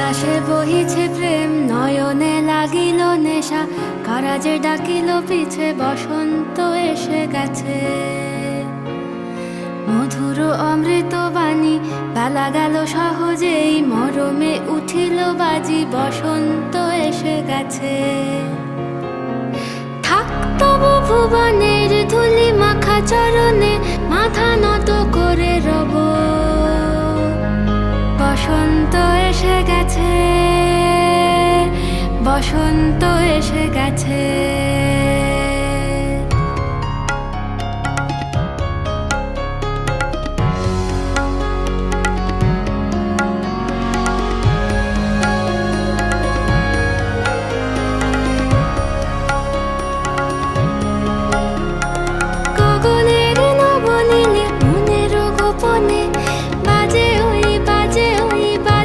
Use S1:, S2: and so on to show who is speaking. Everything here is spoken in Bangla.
S1: বাতাসে বহিছে প্রেম, নয়নে লাগিল নেশা, কারাজে ডাকিল পিছে, বসন্ত এসে গেছে। মধুর অমৃত বাণী, বেলা গেল সহজেই, মরমে উঠিল বাজি, বসন্ত এসে গেছে। থাক তবু ভুবনের ধুলি মাখা চরণে, মাথা নত করে রব, বসন্ত এসে গেছে, বসন্ত এসে গেছে।